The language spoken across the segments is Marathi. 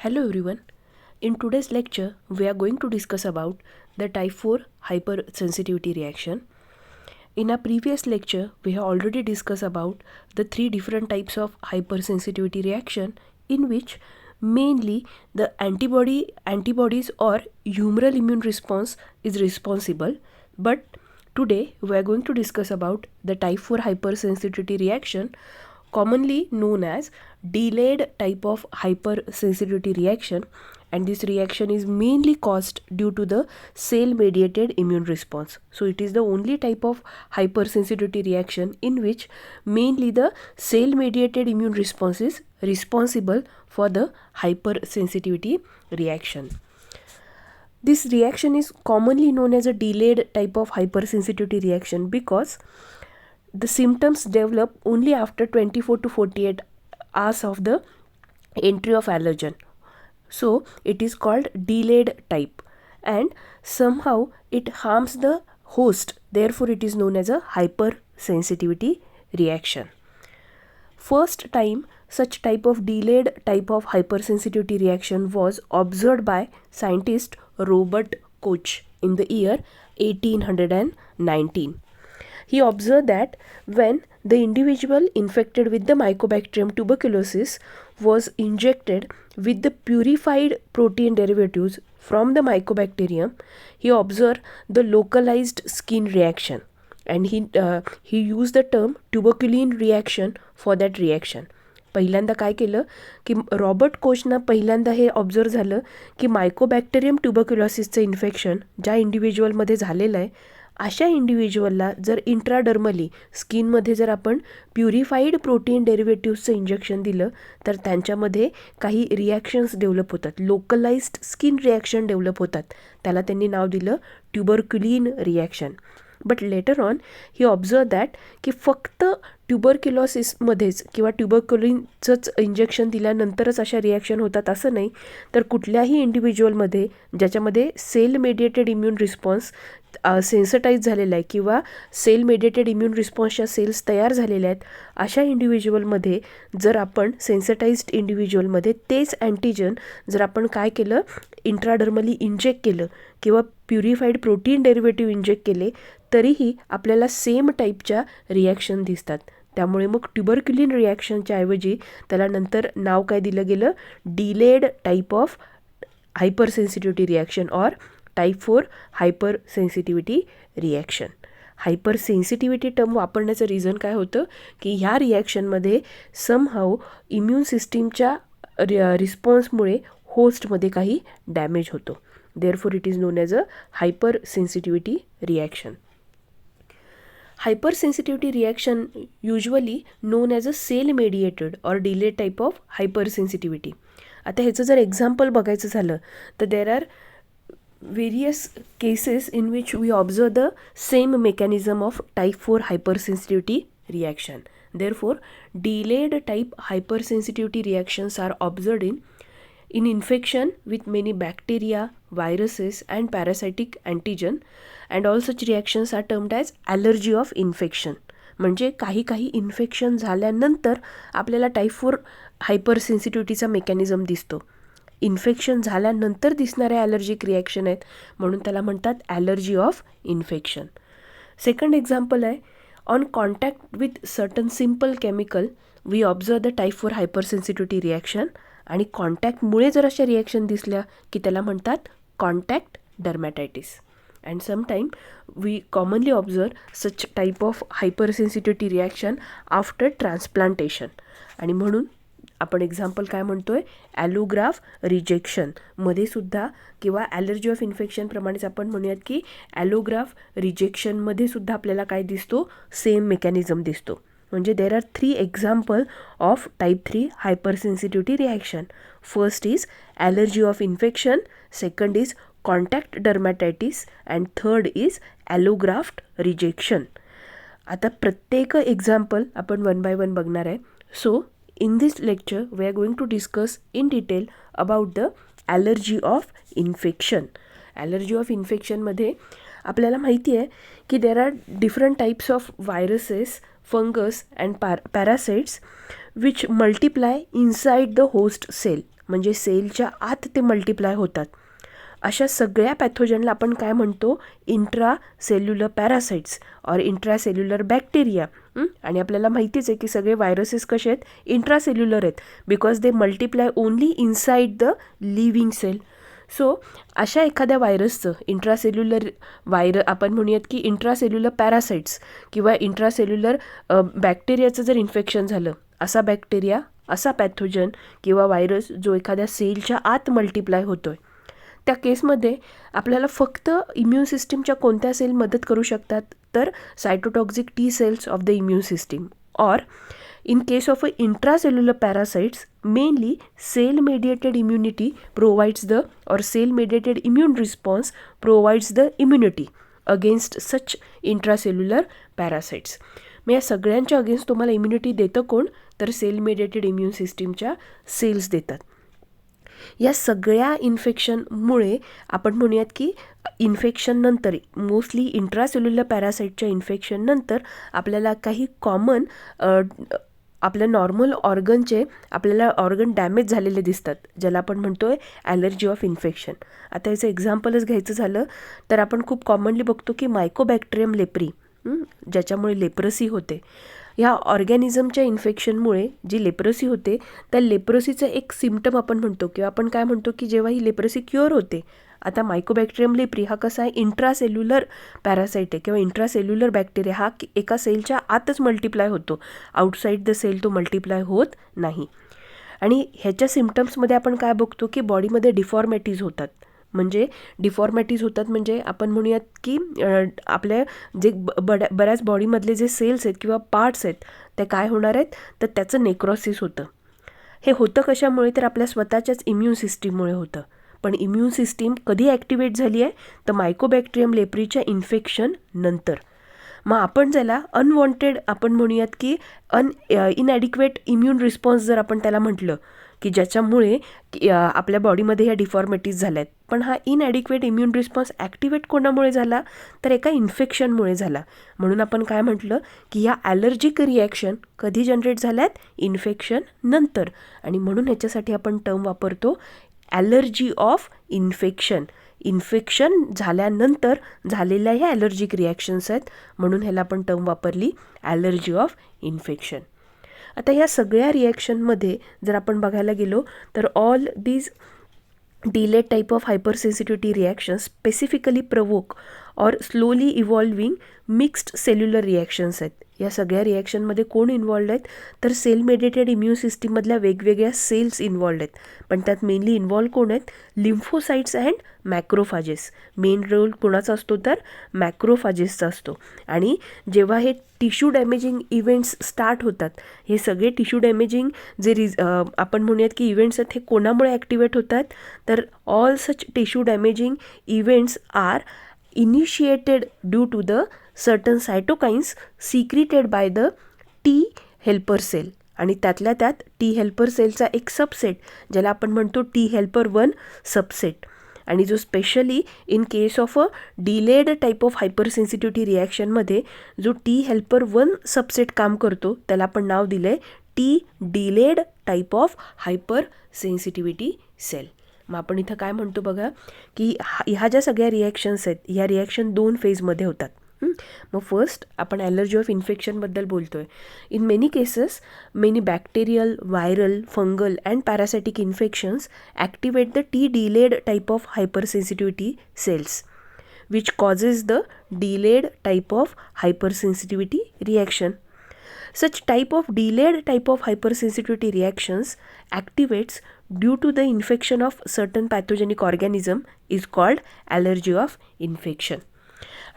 Hello everyone. In today's lecture, we are going to discuss about the type 4 hypersensitivity reaction. In our previous lecture, we have already discussed about the three different types of hypersensitivity reaction in which mainly the antibodies or humoral immune response is responsible. But today we are going to discuss about the type 4 hypersensitivity reaction, commonly known as delayed type of hypersensitivity reaction, and this reaction is mainly caused due to the cell mediated immune response. So it is the only type of hypersensitivity reaction in which mainly the cell mediated immune response is responsible for the hypersensitivity reaction. This reaction is commonly known as a delayed type of hypersensitivity reaction because the symptoms develop only after 24 to 48 hours of the entry of allergen. So it is called delayed type, and somehow it harms the host. Therefore, it is known as a hypersensitivity reaction. First time such type of delayed type of hypersensitivity reaction was observed by scientist Robert Koch in the year 1819. He observed that when the individual infected with the Mycobacterium tuberculosis was injected with the purified protein derivatives from the Mycobacterium, he observed the localized skin reaction, and he used the term tuberculin reaction for that reaction. पहिल्यांदा काय केलं की रॉबर्ट कोचना पहिल्यांदा हे ऑब्झर्व झालं की मायकोबॅक्टेरियम ट्युबरक्युलोसिसचं इन्फेक्शन ज्या इंडिव्हिज्युअलमध्ये झालेलं आहे अशा इंडिव्हिज्युअलला जर इंट्राडर्मली स्किनमध्ये जर आपण प्युरिफाईड प्रोटीन डेरिव्हेटिव्सचं इंजेक्शन दिलं तर त्यांच्यामध्ये काही रिॲक्शन्स डेव्हलप होतात, लोकलाइज्ड स्किन रिॲक्शन डेव्हलप होतात. त्याला त्यांनी नाव दिलं tuberculin reaction. But later on he observe that की फक्त ट्युबरक्युलोसिसमध्येच किंवा ट्युबरक्युलिनचंच इंजेक्शन दिल्यानंतरच अशा रिॲक्शन होतात असं नाही, तर कुठल्याही इंडिव्हिज्युअलमध्ये ज्याच्यामध्ये cell mediated immune response sensitise झालेला आहे किंवा सेल मेडिएटेड इम्युन रिस्पॉन्सच्या सेल्स तयार झालेल्या आहेत अशा इंडिव्हिज्युअलमध्ये जर आपण सेन्सिटाईज्ड इंडिव्हिज्युअलमध्ये तेच अँटीजन जर आपण काय केलं इंट्राडर्मली इंजेक्ट केलं किंवा प्युरिफाईड प्रोटीन डेरिव्हेटिव्ह इंजेक्ट केले तरीही आपल्याला सेम टाईपच्या रिॲक्शन दिसतात. त्यामुळे मग ट्युबरक्युलिन रिॲक्शनच्या ऐवजी त्याला नंतर नाव काय दिलं गेलं, delayed type of hypersensitivity reaction or type 4 hypersensitivity reaction. Hypersensitivity term वापरण्याचं रिझन काय होतं की ह्या रिॲक्शनमध्ये समहाऊ इम्युन सिस्टीमच्या रिस्पॉन्समुळे होस्टमध्ये काही डॅमेज होतो. Therefore it is known as a hypersensitivity reaction. Hypersensitivity reaction usually known as a cell mediated or delayed type of hypersensitivity. आता ह्याचं जर एक्झाम्पल बघायचं झालं तर there are various cases in which we observe the same mechanism of type 4 hypersensitivity reaction. Therefore, delayed type hypersensitivity reactions are observed in infection with many bacteria, viruses and parasitic antigen, and all such reactions are termed as allergy of infection. म्हणजे काही इन्फेक्शन झाल्यानंतर आपल्याला टाईप 4 हायपरसेन्सिटिव्हिटीचा मेकॅनिझम दिसतो. इन्फेक्शन झाल्यानंतर दिसणाऱ्या ॲलर्जिक रिॲक्शन आहेत म्हणून त्याला म्हणतात allergy of infection. Second example आहे, on contact with certain simple chemical we observe the type 4 hypersensitivity reaction, आणि कॉन्टॅक्टमुळे जर अशा रिॲक्शन दिसल्या की त्याला म्हणतात contact dermatitis. And sometime we commonly observe such type of hypersensitivity reaction after transplantation. आणि म्हणून आपण एक्झाम्पल काय म्हणतो आहे, ॲलोग्राफ रिजेक्शनमध्ये सुद्धा किंवा ॲलर्जी ऑफ इन्फेक्शनप्रमाणेच आपण म्हणूयात की ॲलोग्राफ रिजेक्शनमध्ये सुद्धा आपल्याला काय दिसतो, सेम मेकॅनिझम दिसतो. म्हणजे there are 3 example of type 3 hypersensitivity reaction. First is allergy of infection, second is contact dermatitis and third is allograft rejection. आता प्रत्येक एक्झाम्पल आपण 1 by 1 बघणार आहे. So in this lecture we are going to discuss in detail about the allergy of infection. Allergy of infection मध्ये आपल्याला माहिती आहे की there are different types of viruses, fungus and parasites which multiply inside the host cell. म्हणजे सेलच्या आत ते मल्टिप्लाय होतात. अशा सगळ्या पॅथोजनला आपण काय म्हणतो, इंट्रा सेल्युलर पॅरासाइट्स और इंट्रा सेल्युलर बॅक्टेरिया. आणि आपल्याला माहितीच आहे की सगळे व्हायरसेस कसे आहेत, इंट्रा सेल्युलर आहेत, because they multiply only inside the living cell. So अशा एखाद्या व्हायरसचं इंट्रासेल्युलर आपण म्हणूयात की इंट्रासेल्युलर पॅरासाइट्स किंवा इंट्रासेल्युलर बॅक्टेरियाचं जर इन्फेक्शन झालं, असा बॅक्टेरिया, असा पॅथोजन किंवा व्हायरस जो एखाद्या सेलच्या आत मल्टिप्लाय होतो आहे, त्या केसमध्ये आपल्याला फक्त इम्युन सिस्टीमच्या कोणत्या सेल मदत करू शकतात, तर cytotoxic T cells of the immune system. Or in case of intracellular parasites, mainly cell-mediated immunity provides the, or cell-mediated immune response provides the immunity against such intracellular parasites. मग या सगळ्यांच्या अगेन्स्ट तुम्हाला इम्युनिटी देतं कोण, तर सेल मेडिएटेड इम्युन सिस्टीमच्या सेल्स देतात. या सगळ्या इन्फेक्शनमुळे आपण म्हणूयात की इन्फेक्शननंतर, मोस्टली इंट्रासेल्युलर पॅरासाइटच्या इन्फेक्शननंतर आपल्याला काही कॉमन आपल्या नॉर्मल ऑर्गनचे आपल्याला ऑर्गन डॅमेज झालेले दिसतात, ज्याला आपण म्हणतो आहे ॲलर्जी ऑफ इन्फेक्शन. आता याचं एक्झाम्पलच घ्यायचं झालं तर आपण खूप कॉमनली बघतो की मायकोबॅक्टेरियम लेप्री, ज्याच्यामुळे लेप्रसी होते. ह्या ऑर्गॅनिझमच्या इन्फेक्शनमुळे जी लेप्रसी होते, त्या लेप्रसीचं एक सिम्पटम आपण म्हणतो किंवा आपण काय म्हणतो की जेव्हा ही लेप्रसी क्युअर होते. आता मायकोबॅक्टेरियम लेप्री हा कसा आहे, इंट्रासेल्युलर पॅरासाइट आहे किंवा इंट्रासेल्युलर बॅक्टेरिया. हा एका सेलच्या आतच मल्टिप्लाय होतो, आउटसाईड द सेल तो मल्टिप्लाय होत नाही. आणि ह्याच्या सिम्पटम्समध्ये आपण काय बघतो की बॉडीमध्ये डिफॉर्मॅटिज होतात. म्हणजे डिफॉर्मॅटिज होतात म्हणजे आपण म्हणूयात की आपल्या जे बऱ्याच बॉडीमधले जे सेल्स आहेत किंवा पार्ट्स आहेत ते काय होणार आहेत, तर त्याचं नेक्रॉसिस होतं. हे होतं कशामुळे, तर आपल्या स्वतःच्याच इम्युन सिस्टीममुळे होतं. पण इम्युन सिस्टीम कधी ॲक्टिवेट झाली आहे, तर मायकोबॅक्टेरियम लेप्रीच्या इन्फेक्शन नंतर. मग आपण ज्याला अनवॉन्टेड आपण म्हणूयात की इनॲडिक्वेट इम्युन रिस्पॉन्स जर आपण त्याला म्हटलं की ज्याच्यामुळे आपल्या बॉडीमध्ये ह्या डिफॉर्मिटीज झाल्या आहेत. पण हा इनॲडिक्वेट इम्युन रिस्पॉन्स ॲक्टिवेट कोणामुळे झाला, तर एका इन्फेक्शनमुळे झाला. म्हणून आपण काय म्हटलं की ह्या ॲलर्जिक रिॲक्शन कधी जनरेट झाल्यात, इन्फेक्शन नंतर. आणि म्हणून ह्याच्यासाठी आपण टर्म वापरतो ॲलर्जी ऑफ इन्फेक्शन. इन्फेक्शन झाल्यानंतर झालेल्या ह्या ॲलर्जिक रिॲक्शन्स आहेत, म्हणून ह्याला आपण टर्म वापरली ॲलर्जी ऑफ इन्फेक्शन. आता या सगळ्या रिॲक्शनमध्ये जर आपण बघायला गेलो तर all these delayed type of hypersensitivity reactions specifically provoke or slowly evolving mixed cellular reactions आहेत. या सगळ्या रिॲक्शनमध्ये कोण इन्वॉल्ड आहेत, तर सेल मेडिएटेड इम्युन सिस्टीममधल्या वेगवेगळ्या सेल्स इन्वॉल्ड आहेत. पण त्यात मेनली इन्वॉल्व कोण आहेत, lymphocytes and macrophages. Main role कोणाचा असतो, तर मॅक्रोफाजेसचा असतो. आणि जेव्हा हे टिश्यू डॅमेजिंग इव्हेंट्स स्टार्ट होतात, हे सगळे टिश्यू डॅमेजिंग जे आपण म्हणूयात की इव्हेंट्स आहेत, हे कोणामुळे ॲक्टिवेट होतात, तर all such tissue damaging events are initiated due to the certain cytokines secreted by the T helper cell. आणि त्यातल्या त्यात टी हेल्पर सेलचा एक सबसेट ज्याला आपण म्हणतो टी हेल्पर 1 सबसेट. आणि जो specially in case of a delayed type of hypersensitivity रिॲक्शनमध्ये जो टी हेल्पर 1 सबसेट काम करतो, त्याला आपण नाव दिलं आहे T delayed type of hyper sensitivity cell. मग आपण इथं काय म्हणतो बघा की ह्या ज्या सगळ्या रिॲक्शन्स आहेत, ह्या रिॲक्शन 2 फेजमध्ये होतात. मग फर्स्ट आपण ॲलर्जी ऑफ इन्फेक्शनबद्दल बोलतो आहे. In many cases many bacterial, viral, fungal and parasitic infections activate the T delayed type of hypersensitivity cells which causes the delayed type of hypersensitivity reaction. Such type of delayed type of hypersensitivity reactions activates due to the infection of certain pathogenic organism is called allergy of infection.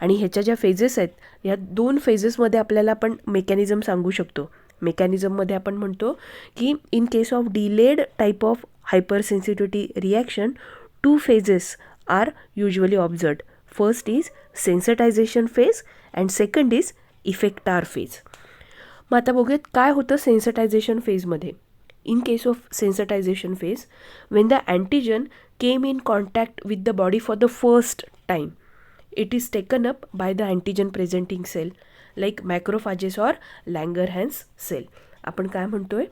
आणि ह्याच्या ज्या फेजेस आहेत, या 2 फेजेसमध्ये आपल्याला आपण मेकॅनिझम सांगू शकतो. मेकॅनिझममध्ये आपण म्हणतो की in case of delayed type of hypersensitivity reaction 2 phases are usually observed. First is sensitization phase and second is effector phase. मग आता बघूयात काय होतं सेन्सिटायझेशन फेजमध्ये. In case of sensitization phase, when the antigen came in contact with the body for the first time, it is taken up by the antigen presenting cell like macrophages or Langerhans cell. आपण काय म्हणतोय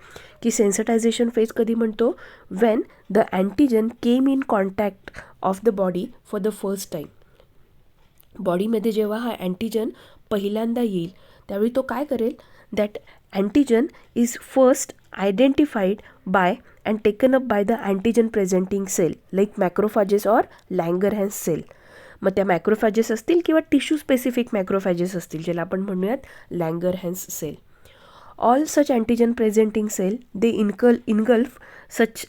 की सेन्सिटायझेशन फेज कधी म्हणतो, Wien the antigen came in contact of the body for the first time. बॉडीमध्ये जेव्हा हा अँटीजन पहिल्यांदा येईल त्यावेळी तो काय करेल, that antigen is first identified by and taken up by the antigen presenting cell like macrophages or Langerhans cell. मग त्या मॅक्रोफॅजेस असतील किंवा टिश्यू स्पेसिफिक मॅक्रोफॅजेस असतील, ज्याला आपण म्हणूयात Langerhans cell. All such antigen presenting cell they engulf such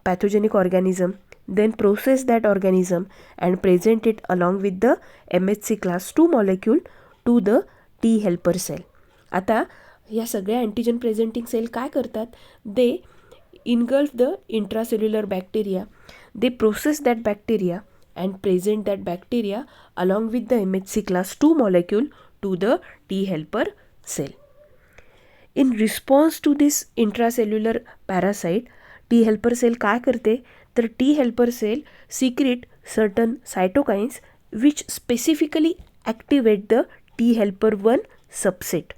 pathogenic organism, then process that organism and present it along with the MHC class 2 molecule to the T helper cell. आता या सगळ्या अँटीजन प्रेझेंटिंग सेल काय करतात, they engulf the intracellular bacteria, they process that bacteria and present that bacteria along with the MHC class 2 molecule to the T helper cell. In response to this intracellular parasite, T helper cell काय करते, तर T helper cell secrete certain cytokines which specifically activate the T helper 1 subset.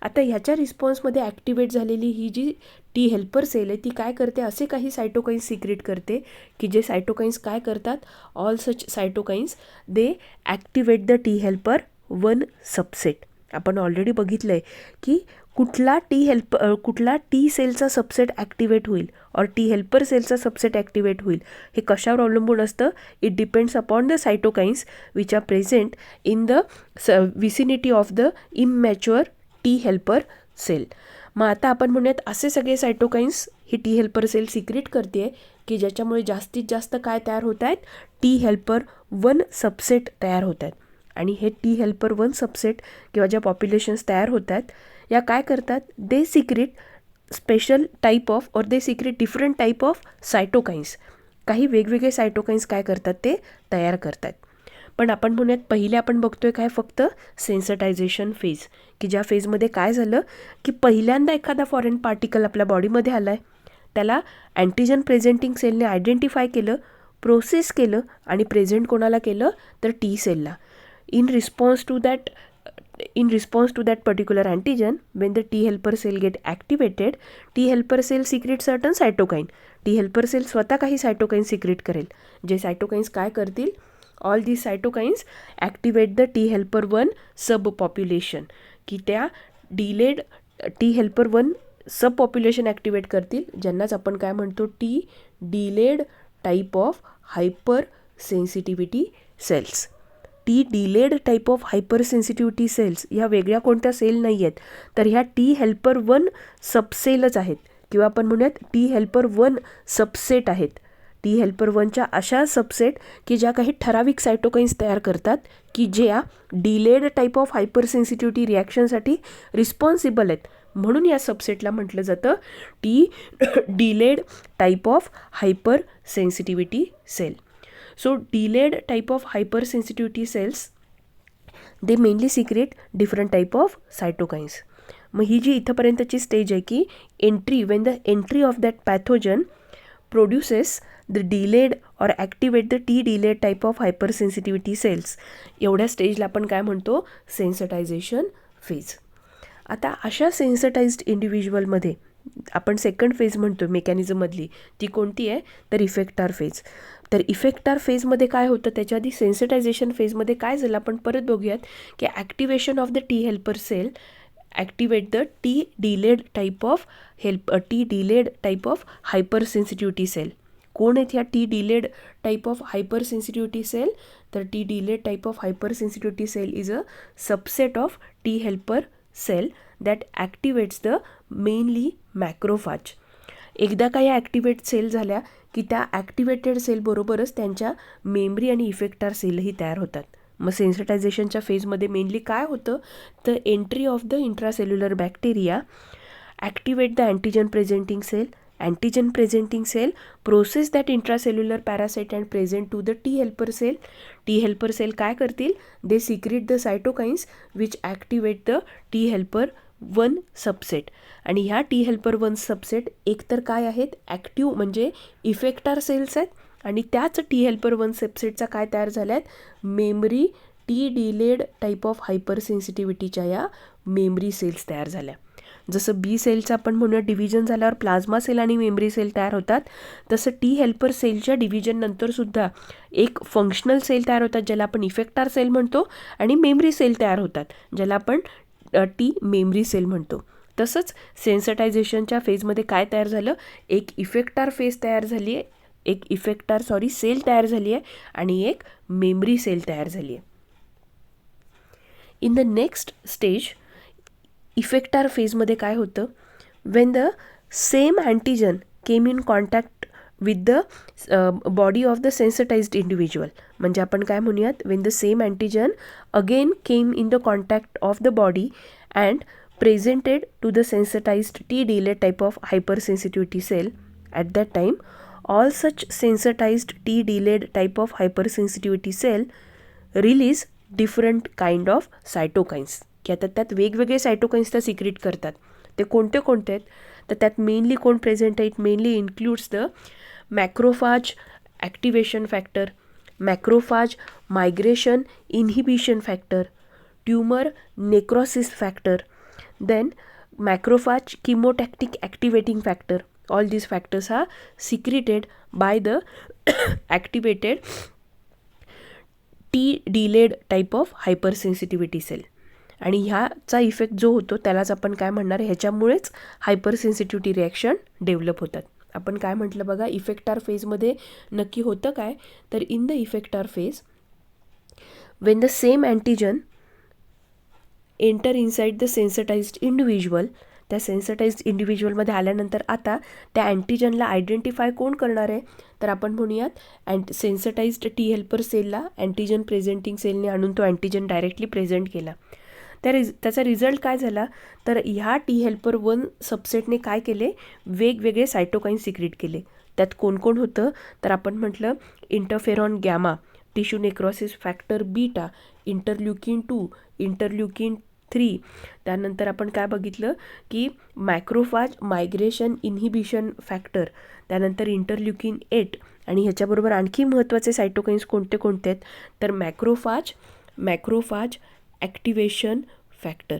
आता ह्याच्या रिस्पॉन्समध्ये ॲक्टिवेट झालेली ही जी टी हेल्पर सेल आहे ती काय करते, असे काही सायटोकाइन्स सिक्रेट करते की जे सायटोकाइन्स काय करतात, all such cytokines they activate the T helper 1 subset. आपण ऑलरेडी बघितलं आहे की कुठला टी सेलचा सबसेट ॲक्टिवेट होईल और टी हेल्पर सेलचा सबसेट ॲक्टिवेट होईल हे कशावर अवलंबून असतं, it depends upon the cytokines which are present in the vicinity of the immature T helper cell. मग आता आपण म्हणूयात असे सगळे सायटोकाइन्स ही टी हेल्पर सेल सिक्रेट करते की ज्याच्यामुळे जास्तीत जास्त काय तयार होत आहेत, टी हेल्पर 1 सबसेट तयार होत आहेत. आणि हे टी हेल्पर 1 सबसेट किंवा ज्या पॉप्युलेशन्स तयार होत आहेत या काय करतात, they secrete special type of or they secrete different type of cytokines. काही वेगवेगळे सायटोकाइन्स काय करतात ते तयार करतात. पण आपण म्हणूयात पहिले आपण बघतोय काय, फक्त सेन्सिटायझेशन फेज, की ज्या फेजमध्ये काय झालं की पहिल्यांदा एखादा फॉरेन पार्टिकल आपल्या बॉडीमध्ये आला आहे, त्याला अँटीजन प्रेझेंटिंग सेलने आयडेंटिफाय केलं, प्रोसेस केलं आणि प्रेझेंट कोणाला केलं, तर T सेलला. In response to that particular antigen, when the T helper cell get activated, T helper cell secrete certain cytokine. T helper cell स्वतः काही cytokine secrete करेल, जे cytokines काय करतील, all these cytokines activate the T helper 1 subpopulation, की त्या delayed T helper 1 subpopulation activate करतील, ज्यांनाच आपण काय म्हणतो, T delayed type of hyper sensitivity cells. T delayed type of hyper sensitivity cells ह्या वेगळ्या कोणत्या सेल नाही आहेत, तर ह्या टी हेल्पर 1 सबसेलच आहेत किंवा आपण म्हणूयात टी हेल्पर 1 सबसेट आहेत. टी हेल्पर 1च्या अशा सबसेट की ज्या काही ठराविक सायटोकाइन्स तयार करतात की ज्या delayed type of hyper sensitivity रिॲक्शनसाठी रिस्पॉन्सिबल आहेत, म्हणून या सबसेटला म्हटलं जातं T delayed type of hyper sensitivity cell. So delayed type of hypersensitivity cells, they mainly secrete different type of cytokines. मग ही जी इथंपर्यंतची स्टेज आहे की entry, when the entry of that pathogen produces the delayed or activate the T delayed type of hypersensitivity cells, एवढ्या स्टेजला आपण काय म्हणतो, सेन्सिटायझेशन फेज. आता अशा सेन्सिटाइज्ड इंडिव्हिज्युअलमध्ये आपण सेकंड फेज म्हणतो मेकॅनिझममधली, ती कोणती आहे, तर इफेक्टार फेज. तर इफेक्टार फेजमध्ये काय होतं, त्याच्या आधी सेन्सिटायझेशन फेजमध्ये काय झालं आपण परत बघूयात की activation of the T helper cell activate the T delayed type of hyper sensitivity cell. कोण आहेत ह्या T delayed type of hyper sensitivity cell, तर T delayed type of hyper sensitivity cell is a subset of T helper cell that activates the mainly macrophage. एकदा का या ॲक्टिवेट सेल झाल्या की त्या ॲक्टिवेटेड सेलबरोबरच त्यांच्या मेमरी आणि इफेक्टार सेलही तयार होतात. मग सेन्सिटायझेशनच्या फेजमध्ये मेनली काय होतं, तर entry of the intracellular bacteria activate the antigen presenting cell, antigen presenting cell process that intracellular parasite and present to the T helper cell. T helper cell काय करतील, they secrete the cytokines which activate the T helper 1 subset. आणि ह्या टी हेल्पर 1 सबसेट एकतर काय आहेत, ॲक्टिव्ह म्हणजे इफेक्टार सेल्स आहेत आणि त्याच टी हेल्पर 1 सबसेटचा काय तयार झाल्या आहेत, memory T delayed type of हायपर सेन्सिटिव्हिटीच्या या मेमरी सेल्स तयार झाल्या. जसं बी सेलचं आपण म्हणूया डिव्हिजन झाल्यावर प्लाझ्मा सेल आणि मेमरी सेल तयार होतात, तसं टी हेल्पर सेलच्या डिव्हिजननंतरसुद्धा एक फंक्शनल सेल तयार होतात ज्याला आपण इफेक्टार सेल म्हणतो, आणि मेमरी सेल तयार होतात ज्याला आपण टी मेमरी सेल म्हणतो. तसंच सेन्सटायझेशनच्या फेजमध्ये काय तयार झालं, एक इफेक्टार फेज तयार झाली आहे, एक सेल तयार झाली आहे आणि एक मेमरी सेल तयार झाली आहे. In the next stage effector फेजमध्ये काय होतं, when the same antigen came in contact with the body of the sensitized individual. म्हणजे आपण काय म्हणूयात, when the same antigen again came in the contact of the body and presented to the sensitized T delayed type of hypersensitivity cell. At that time, all such sensitized T delayed type of hypersensitivity cell release different kind of cytokines. की आता त्यात वेगवेगळे सायटोकाइन्स त्या सिक्रेट करतात. ते कोणते कोणते आहेत, तर त्यात मेनली कोण प्रेझेंट आहेत, mainly includes the macrophage activation factor, macrophage migration inhibition factor, tumour necrosis factor, then macrophage chemotactic activating factor. All these factors are secreted by the activated T delayed type of hypersensitivity cell. आणि ह्याचा इफेक्ट जो होतो त्यालाच आपण काय म्हणणार, ह्याच्यामुळेच हायपरसेन्सिटिव्हिटी रिॲक्शन डेव्हलप होतात. आपण काय म्हटलं बघा, इफेक्टार फेजमध्ये नक्की होतं काय, तर in the effector phase when the same antigen enter inside the sensitized individual, त्या सेन्सिटाइज्ड इंडिव्हिज्युअलमध्ये आल्यानंतर आता त्या अँटीजनला आयडेंटिफाय कोण करणार आहे, तर आपण म्हणूयात सेन्सिटाइज्ड टी हेल्पर सेलला अँटीजन प्रेझेंटिंग सेलने आणून तो अँटीजन डायरेक्टली प्रेझेंट केला. त्याचा रिझल्ट काय झाला, तर ह्या टी हेल्पर 1 सबसेटने काय केले, वेगवेगळे सायटोकाईन सिक्रेट केले. त्यात कोण कोण होतं, तर आपण म्हटलं interferon gamma, tissue necrosis factor beta, interleukin 2, interleukin 3. त्यानंतर आपण काय बघितलं की मॅक्रोफाज मायग्रेशन इन्हिबिशन फॅक्टर, त्यानंतर इंटरल्युकिन 8, आणि ह्याच्याबरोबर आणखी महत्त्वाचे सायटोकाइन्स कोणते कोणते आहेत, तर मॅक्रोफाज ॲक्टिवेशन फॅक्टर,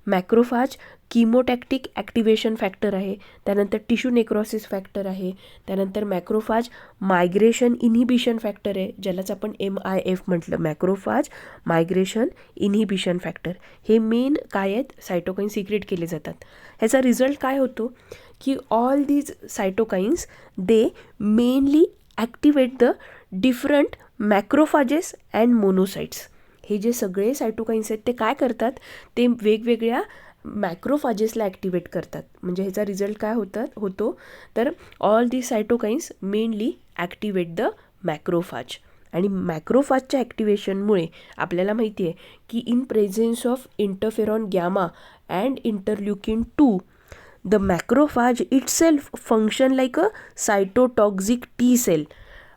मॅक्रोफाज किमोटॅक्टिक ॲक्टिवेशन फॅक्टर आहे, त्यानंतर टिश्यू नेक्रोसिस फॅक्टर आहे, त्यानंतर मॅक्रोफाज मायग्रेशन इन्हिबिशन फॅक्टर आहे, ज्यालाच आपण MIF म्हटलं, मॅक्रोफाज मायग्रेशन इन्हिबिशन फॅक्टर. हे मेन काय आहेत, सायटोकाईन सिक्रेट केले जातात. ह्याचा रिझल्ट काय होतो की all these cytokines they mainly activate the different macrophages and monocytes. हे जे सगळे सायटोकाइन्स आहेत ते काय करतात, ते वेगवेगळ्या मॅक्रोफाजेसला ॲक्टिवेट करतात. म्हणजे ह्याचा रिझल्ट काय होतो तर all the cytokines mainly activate the macrophage. आणि मॅक्रोफाजच्या ॲक्टिवेशनमुळे आपल्याला माहिती आहे की in presence of interferon gamma and interleukin 2 the macrophage itself function like a cytotoxic T cell.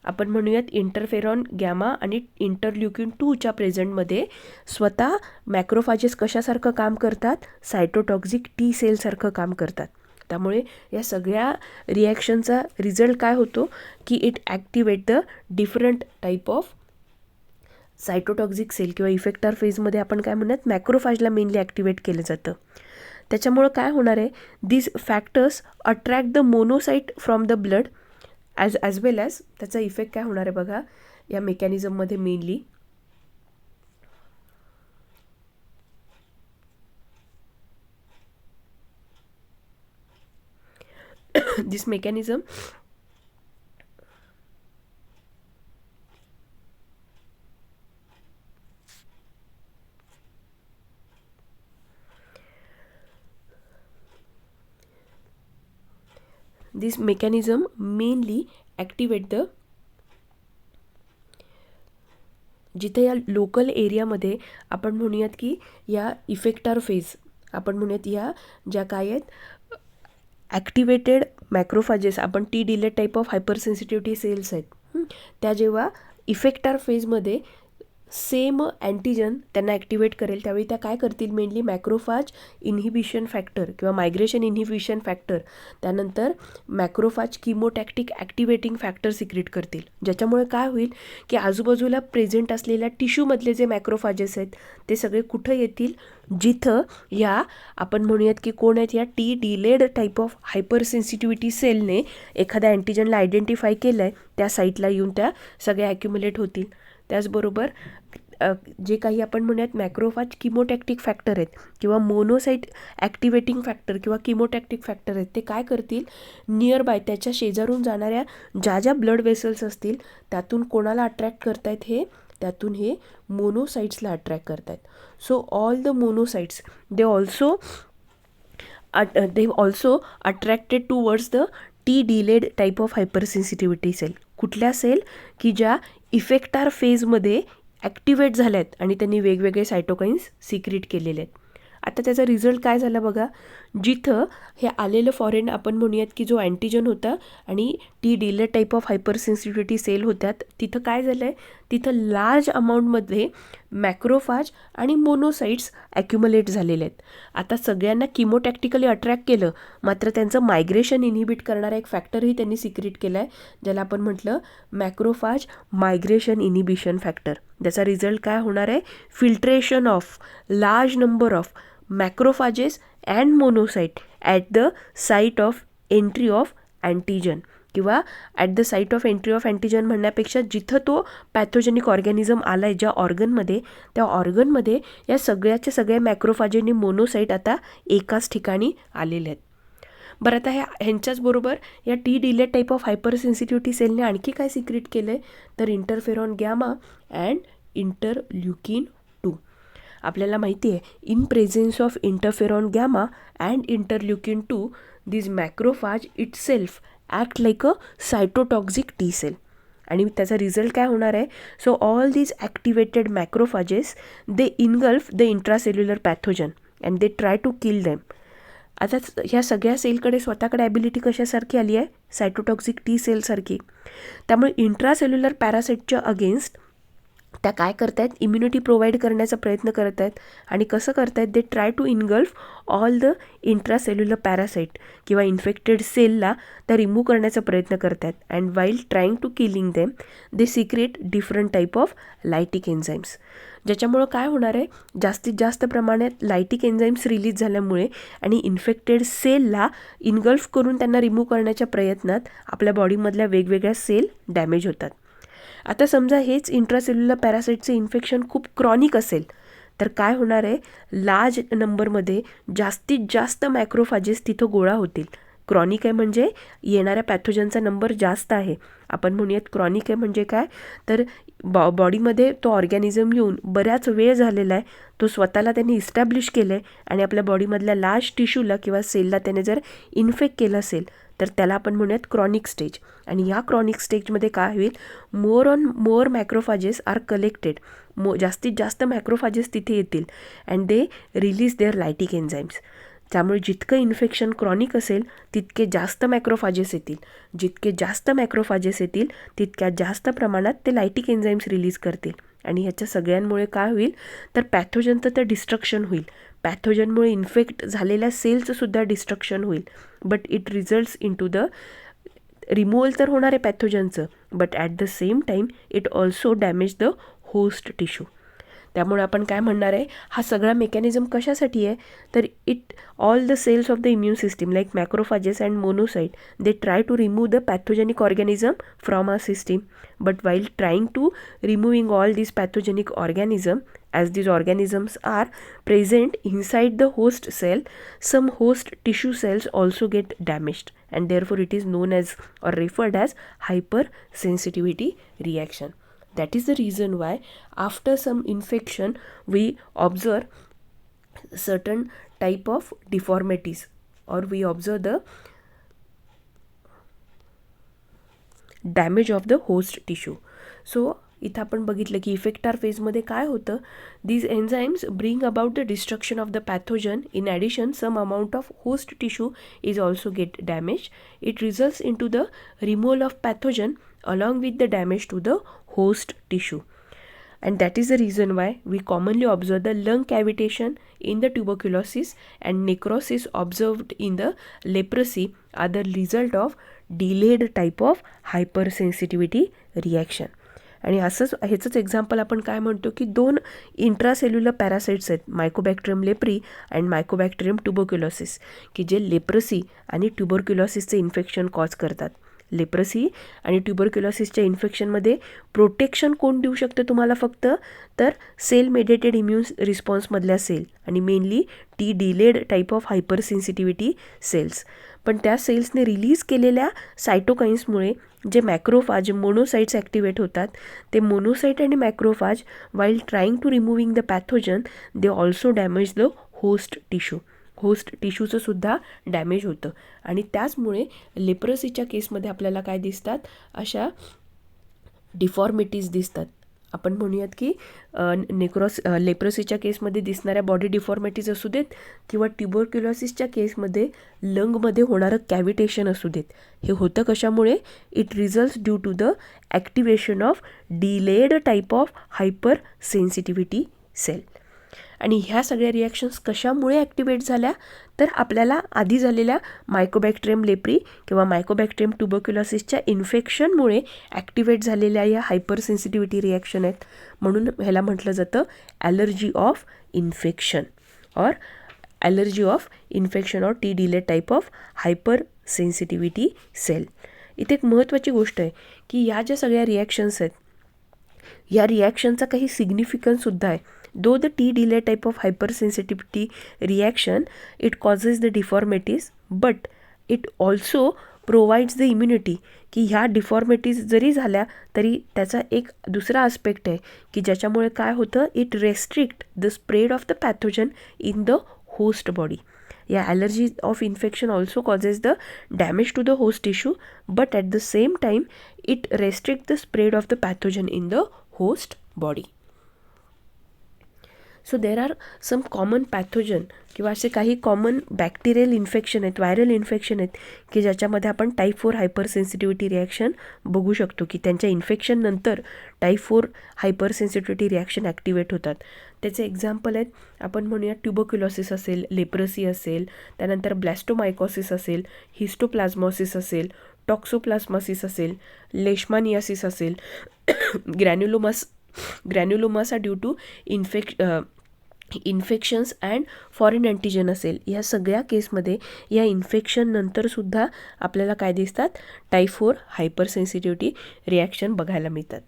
आपण म्हणूयात इंटरफेरॉन गॅमा आणि इंटरल्युकिन 2च्या प्रेझेंटमध्ये स्वतः मॅक्रोफाजेस कशासारखं काम करतात, सायटोटॉक्झिक टी सेलसारखं काम करतात. त्यामुळे या सगळ्या रिॲक्शनचा रिझल्ट काय होतो की it activate the different type of cytotoxic cell, किंवा इफेक्टार फेजमध्ये आपण काय म्हणूयात मॅक्रोफाजला मेनली ॲक्टिवेट केलं जातं. त्याच्यामुळं काय होणार आहे, this factors attract the monocyte from the blood as well as त्याचा इफेक्ट काय होणार आहे बघा या मेकॅनिझममध्ये mainly this mechanism mainly activate the, जिथे या लोकल एरियामध्ये आपण म्हणूयात की या इफेक्टार फेज, आपण म्हणूयात या ज्या काय आहेत ॲक्टिवेटेड मॅक्रोफाजेस, आपण T delayed type of hypersensitivity cells आहेत, त्या जेव्हा इफेक्टार फेजमध्ये सेम अँटीजन त्यांना ॲक्टिवेट करेल, त्यावेळी त्या काय करतील, मेनली मॅक्रोफाज इन्हिबिशन फॅक्टर किंवा मायग्रेशन इन्हिबिशन फॅक्टर, त्यानंतर मॅक्रोफाज किमोटॅक्टिक ॲक्टिवेटिंग फॅक्टर सिक्रेट करतील, ज्याच्यामुळे काय होईल की आजूबाजूला प्रेझेंट असलेल्या टिश्यूमधले जे मॅक्रोफाजेस आहेत ते सगळे कुठं येतील, जिथं या आपण म्हणूयात की कोण आहेत, या T delayed type of hyper sensitivity सेलने एखाद्या अँटीजनला आयडेंटिफाय केलं आहे त्या साईटला येऊन त्या सगळ्या ॲक्युमुलेट होतील. त्याचबरोबर जे काही आपण म्हणूयात मॅक्रोफाज किमोटॅक्टिक फॅक्टर आहेत किंवा मोनोसाईट ॲक्टिवेटिंग फॅक्टर किंवा किमोटॅक्टिक फॅक्टर आहेत, ते काय करतील, नियर बाय त्याच्या शेजारून जाणाऱ्या ज्या ब्लड वेसल्स असतील त्यातून कोणाला अट्रॅक्ट करतायत, त्यातून हे मोनोसाइट्सला अट्रॅक्ट करतायत. So all the monocytes they also attracted towards the T delayed type of hypersensitivity cell. कुठल्या सेल की ज्या इफेक्टार फेजमध्ये ॲक्टिवेट झाल्या आहेत आणि त्यांनी वेगवेगळे सायटोकाइन्स सिक्रेट केलेले आहेत. आता त्याचा रिझल्ट काय झाला बघा, जिथं हे आलेलं फॉरेन आपण म्हणूयात की जो अँटीजन होता आणि T delayed type of hypersensitivity cell होत्या, तिथं काय झालं आहे, तिथं लार्ज अमाऊंटमध्ये मॅक्रोफाज आणि मोनोसाइट्स ॲक्युमुलेट झालेले आहेत. आता सगळ्यांना किमोटॅक्टिकली अट्रॅक्ट केलं, मात्र त्यांचं मायग्रेशन इन्हिबिट करणारा एक फॅक्टरही त्यांनी सिक्रेट केला आहे, ज्याला आपण म्हटलं मॅक्रोफाज मायग्रेशन इन्हिबिशन फॅक्टर. त्याचा रिझल्ट काय होणार आहे, filtration of large number of macrophages and monocyte at the site of entry of antigen किंवा at the site of entry of antigen म्हणण्यापेक्षा जिथं तो पॅथोजेनिक ऑर्गॅनिझम आला आहे ज्या ऑर्गनमध्ये, त्या ऑर्गनमध्ये या सगळ्याच्या सगळ्या मॅक्रोफाज आणि मोनोसाइट आता एकाच ठिकाणी आलेले आहेत. बरं, आता ह्यांच्याचबरोबर या टी डिलेड टाईप ऑफ हायपरसेन्सिटिव्हिटी सेलने आणखी काय सिक्रेट केलं आहे, तर इंटरफेरॉन गॅमा अँड इंटरल्युकिन 2. आपल्याला माहिती आहे, in presence of interferon gamma and interleukin 2 this macrophage itself act like a cytotoxic T cell. आणि त्याचा रिझल्ट काय होणार आहे, so all these activated macrophages they engulf the intracellular pathogen and they try to kill them. आता ह्या सगळ्या सेलकडे स्वतःकडे ॲबिलिटी कशासारखी आली आहे, सायटोटॉक्झिक टी सेलसारखी. त्यामुळे इंट्रासेल्युलर पॅरासाईटच्या अगेन्स्ट त्या काय करत आहेत, इम्युनिटी प्रोव्हाइड करण्याचा प्रयत्न करत आहेत. आणि कसं करत आहेत, they try to engulf all the intracellular parasite किंवा इन्फेक्टेड सेलला त्या रिमूव्ह करण्याचा प्रयत्न करत आहेत. And while trying to killing them they secrete different type of lytic enzymes, ज्याच्यामुळं काय होणार आहे, जास्तीत जास्त प्रमाणात लायटिक एन्झाईम्स रिलीज झाल्यामुळे आणि इन्फेक्टेड सेलला इनगल्फ करून त्यांना रिमूव्ह करण्याच्या प्रयत्नात आपल्या बॉडीमधल्या वेगवेगळ्या सेल डॅमेज होतात. आता समजा हेच इंट्रासेल्युलर पॅरासाईटचं इन्फेक्शन खूप क्रॉनिक असेल तर काय होणार आहे, लार्ज नंबरमध्ये जास्तीत जास्त मॅक्रोफाजेस तिथं गोळा होतील. क्रॉनिक आहे म्हणजे येणाऱ्या पॅथोजनचा नंबर जास्त आहे. आपण म्हणूयात क्रॉनिक आहे म्हणजे काय, तर बॉडीमध्ये तो ऑर्गॅनिझम येऊन बऱ्याच वेळ झालेला आहे, तो स्वतःला त्यांनी इस्टॅब्लिश केलं आहे आणि आपल्या बॉडीमधल्या लार्ज टिश्यूला किंवा सेलला त्याने जर इन्फेक्ट केलं असेल तर त्याला आपण म्हणूयात क्रॉनिक स्टेज. आणि या क्रॉनिक स्टेजमध्ये काय होईल, मोर मॅक्रोफाजेस आर कलेक्टेड, जास्तीत जास्त मॅक्रोफाजेस तिथे येतील and they release their lytic enzymes. त्यामुळे जितकं इन्फेक्शन क्रॉनिक असेल तितके जास्त मॅक्रोफाजेस येतील, जितके जास्त मॅक्रोफाजेस येतील तितक्या जास्त प्रमाणात ते लायटिक एन्झाईम्स रिलीज करतील. आणि ह्याच्या सगळ्यांमुळे काय होईल, तर पॅथोजनचं तर डिस्ट्रक्शन होईल, पॅथोजनमुळे इन्फेक्ट झालेल्या सेलचं सुद्धा डिस्ट्रक्शन होईल. But it results in to the removal तर होणार आहे पॅथोजनचं, but at the same time it also damage the host tissue. त्यामुळे आपण काय म्हणणार आहे, हा सगळा मेकॅनिझम कशासाठी आहे, तर it all the cells of the immune system like macrophages and monocyte they try to remove the pathogenic organism from our system. But while trying to removing all these pathogenic organism, as these organisms are present inside the host cell, some host tissue cells also get damaged and therefore it is known as or referred as hypersensitivity reaction. That is the reason why after some infection we observe certain type of deformities or we observe the damage of the host tissue. So इथं आपण बघितलं की इफेक्टार फेजमध्ये काय होतं, these enzymes bring about the destruction of the pathogen. In addition some amount of host tissue is also get damage. It results in to the removal of pathogen along with the damage to the host tissue. and that is the reason why we commonly observe the lung cavitation in the tuberculosis and necrosis observed in the leprosy are the result of delayed type of hypersensitivity reaction. आणि असंच ह्याचंच एक्झाम्पल आपण काय म्हणतो की 2 इंट्रासेल्युलर पॅरासाइट्स आहेत, Mycobacterium leprae and Mycobacterium tuberculosis, की जे लेप्रसी आणि ट्युबरक्युलोसिसचं इन्फेक्शन कॉज करतात. लेप्रसी आणि ट्युबरक्युलोसिसच्या इन्फेक्शनमध्ये प्रोटेक्शन कोण देऊ शकतं तुम्हाला फक्त, तर सेल मेडिएटेड इम्युन रिस्पॉन्समधल्या सेल आणि mainly T delayed type of hypersensitivity cells. पण त्या सेल्सने रिलीज केलेल्या सायटोकाइन्समुळे जे मॅक्रोफाज मोनोसाइट्स ॲक्टिवेट होतात, ते मोनोसाइट आणि macrophage while trying to removing the pathogen they also damage the host tissue. Host टिश्यूचं सुद्धा डॅमेज होतं आणि त्याचमुळे लेप्रसीच्या केसमध्ये आपल्याला काय दिसतात, अशा डिफॉर्मिटीज दिसतात. आपण म्हणूयात की लेप्रसीच्या केसमध्ये दिसणाऱ्या बॉडी डिफॉर्मिटीज असू देत किंवा ट्युबरक्युलोसिसच्या केसमध्ये लंगमध्ये होणारं कॅव्हिटेशन असू देत, हे होतं कशामुळे, it results due to the activation of delayed type of hyper sensitivity cell. आणि ह्या सगळ्या रिॲक्शन्स कशामुळे ॲक्टिवेट झाल्या, तर आपल्याला आधी झालेल्या मायकोबॅक्टेरियम लेप्री किंवा मायकोबॅक्टेरियम ट्युबरक्युलोसिसच्या इन्फेक्शनमुळे ॲक्टिवेट झालेल्या या हायपरसेन्सिटिव्हिटी रिॲक्शन आहेत. म्हणून ह्याला म्हटलं जातं allergy of infection or allergy of infection or T delayed type of hyper sensitivity cell. इथे एक महत्त्वाची गोष्ट आहे की या ज्या सगळ्या रिॲक्शन्स आहेत, या रिॲक्शनचा काही सिग्निफिकन्ससुद्धा आहे. Though the T delay type of hypersensitivity reaction, it causes the deformities, but it also provides the immunity. की ह्या डिफॉर्मिटीज जरी झाल्या तरी त्याचा एक दुसरा आस्पेक्ट आहे की ज्याच्यामुळे काय होतं, it restrict the spread of the pathogen in the host body. या allergy of infection also causes the damage to the host tissue, but at the same time it restrict the spread of the pathogen in the host body. So there are some common pathogen किंवा असे काही कॉमन बॅक्टेरियल इन्फेक्शन आहेत, व्हायरल इन्फेक्शन आहेत की ज्याच्यामध्ये आपण टाईप 4 हायपरसेन्सिटिव्हिटी रिॲक्शन बघू शकतो की त्यांच्या इन्फेक्शननंतर टाईप 4 हायपरसेन्सिटिव्हिटी रिॲक्शन ॲक्टिवेट होतात. त्याचे एक्झाम्पल आहेत, आपण म्हणूया ट्युबरक्युलोसिस असेल, लेप्रसी असेल, त्यानंतर ब्लॅस्टोमायकोसिस असेल, हिस्टोप्लाझ्मोसिस असेल, टॉक्सोप्लाझ्मोसिस असेल, लेशमानियासिस असेल, granulomas due to infections and foreign antigen असेल. या सगळ्या केसमध्ये या इन्फेक्शन नंतरसुद्धा आपल्याला काय दिसतात, टाईप 4 हायपरसेन्सिटिव्हिटी रिॲक्शन बघायला मिळतात.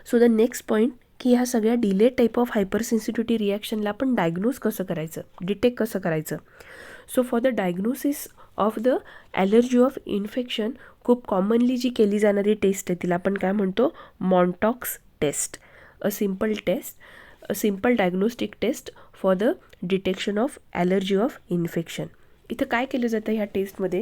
सो द नेक्स्ट पॉईंट की ह्या सगळ्या डिलेड टाईप ऑफ हायपरसेन्सिटिव्हिटी रिॲक्शनला आपण डायग्नोज कसं करायचं, डिटेक्ट कसं करायचं. So for the diagnosis of the allergy of infection खूप कॉमनली जी केली जाणारी टेस्ट आहे तिला आपण काय म्हणतो, Mantoux test. A simple diagnostic test for the detection of allergy of infection. इथं काय केलं जातं ह्या टेस्टमध्ये,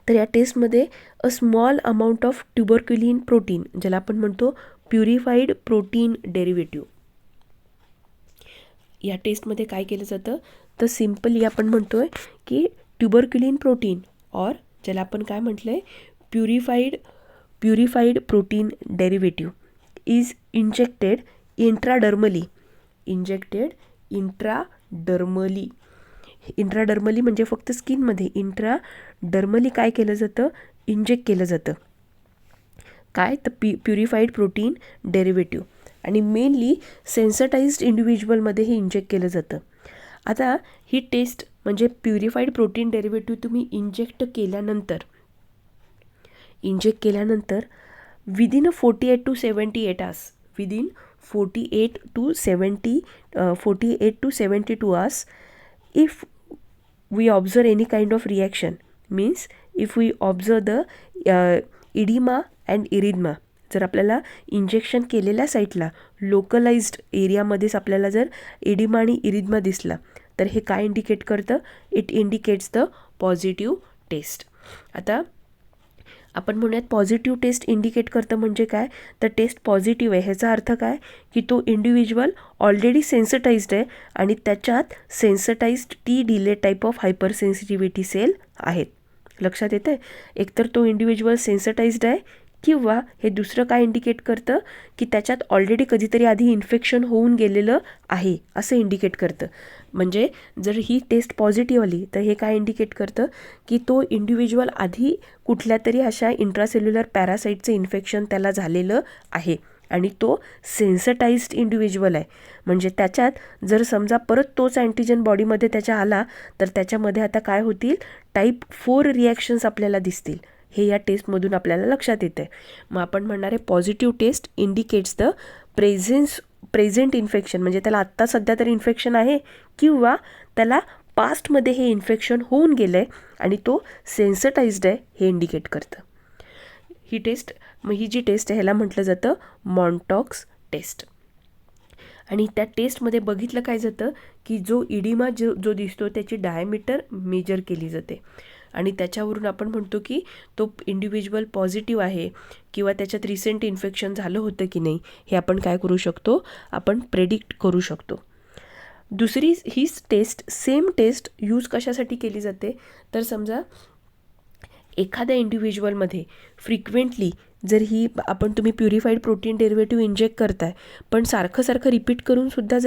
तर या टेस्टमध्ये a small amount of tuberculin protein, ज्याला आपण म्हणतो प्युरिफाईड प्रोटीन डेरिव्हेटिव्ह, या टेस्टमध्ये काय केलं जातं, तर सिम्पली आपण म्हणतोय की ट्युबरक्युलिन प्रोटीन और ज्याला आपण काय म्हटलं आहे, purified protein derivative is injected intradermally. Intradermally म्हणजे फक्त स्किनमध्ये, इंट्राडर्मली काय केलं जातं, इंजेक्ट केलं जातं काय, तर प्युरिफाईड प्रोटीन डेरिव्हेटिव्ह. आणि मेनली सेन्सटाइज्ड इंडिव्हिज्युअलमध्ये हे इंजेक्ट केलं जातं. आता ही टेस्ट म्हणजे प्युरिफाईड प्रोटीन डेरिव्हेटिव्ह तुम्ही इंजेक्ट केल्यानंतर within 48 to 78 hours, within 48 to 72 hours, if we observe any kind of reaction, means if we observe the edema and erythema, जर आपल्याला इंजेक्शन केलेल्या साईटला लोकलाइज्ड एरियामध्येच आपल्याला जर एडिमा आणि इरिथमा दिसला तर हे काय इंडिकेट करतं, it indicates the positive test. आता आपण म्हणूयात पॉझिटिव्ह टेस्ट इंडिकेट करतं म्हणजे काय, तर टेस्ट पॉझिटिव्ह आहे ह्याचा अर्थ काय की तो इंडिव्हिज्युअल ऑलरेडी सेन्सिटाइज्ड आहे आणि त्याच्यात sensitized T delay type of hypersensitivity cell आहेत. लक्षात येतं आहे, एकतर तो इंडिव्हिज्युअल सेन्सिटाइज्ड आहे किंवा हे दुसरं काय इंडिकेट करतं की त्याच्यात ऑलरेडी कधीतरी आधी इन्फेक्शन होऊन गेलेलं आहे असं इंडिकेट करतं. म्हणजे जर ही टेस्ट पॉझिटिव्ह आली तर हे काय इंडिकेट करतं की तो इंडिव्हिज्युअल आधी कुठल्या तरी अशा इंट्रासेल्युलर पॅरासाईटचं इन्फेक्शन त्याला झालेलं आहे आणि तो सेन्सटाइज्ड इंडिव्हिज्युअल आहे. म्हणजे त्याच्यात जर समजा परत तोच अँटीजन बॉडीमध्ये त्याच्या आला तर त्याच्यामध्ये आता काय होतील, टाईप 4 रिॲक्शन्स आपल्याला दिसतील. हे या टेस्टमधून आपल्याला लक्षात येतं आहे. मग आपण म्हणणार आहे positive test indicates the present infection, म्हणजे त्याला आत्ता सध्या तर इन्फेक्शन आहे किंवा त्याला पास्टमध्ये हे इन्फेक्शन होऊन गेलं आहे आणि तो सेन्सटाइज्ड आहे हे इंडिकेट करतं. ही जी टेस्ट आहे ह्याला म्हटलं जातं मॉन्टॉक्स टेस्ट. आणि त्या टेस्टमध्ये बघितलं काय जातं की जो इडिमा जो दिसतो त्याची डायमीटर मेजर केली जाते आणि त्याच्यावरून आपण म्हणतो की तो इंडिव्हिज्युअल पॉझिटिव्ह आहे किंवा त्याच्यात रिसेंट इन्फेक्शन झालं होतं की नाही हे आपण काय करू शकतो, आपण प्रेडिक्ट करू शकतो. दुसरी हीच टेस्ट, सेम टेस्ट यूज कशासाठी केली जाते तर समजा एखाद्या इंडिव्हिज्युअलमध्ये फ्रिक्वेंटली जर तुम्ही प्युरिफाईड प्रोटीन डेरिव्हेटिव्ह इंजेक्ट करताय पण सारखं रिपीट करून सुद्धा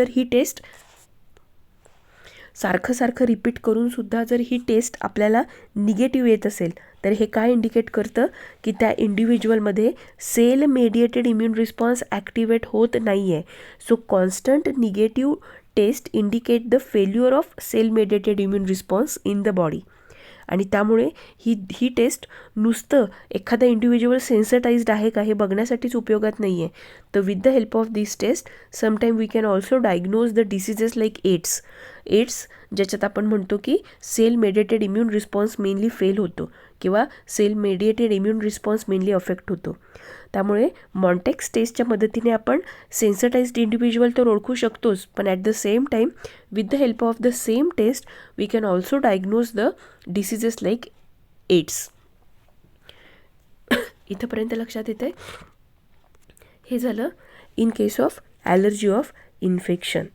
जर ही टेस्ट आपल्याला निगेटिव्ह येत असेल तर हे काय इंडिकेट करतं की त्या इंडिव्हिज्युअलमध्ये cell mediated immune response activate होत नाही आहे. So constant negative test indicate the failure of cell mediated immune response in the body. आणि त्यामुळे ही टेस्ट नुसतं एखादा इंडिव्हिज्युअल सेन्सटाइज्ड आहे का हे बघण्यासाठीच उपयोगात नाही आहे. तर with the help of this test sometime we can also diagnose the diseases like AIDS ज्याच्यात आपण म्हणतो की cell mediated immune response mainly fail होतो किंवा cell mediated immune response mainly affect होतो. त्यामुळे मॉन्टेक्स टेस्टच्या मदतीने आपण सेन्सटाइज्ड इंडिव्हिज्युअल तर ओळखू शकतोच पण at the same time with the help of the same test we can also diagnose the diseases like AIDS. इथंपर्यंत लक्षात येतं आहे. हे झालं in case of allergy of infection.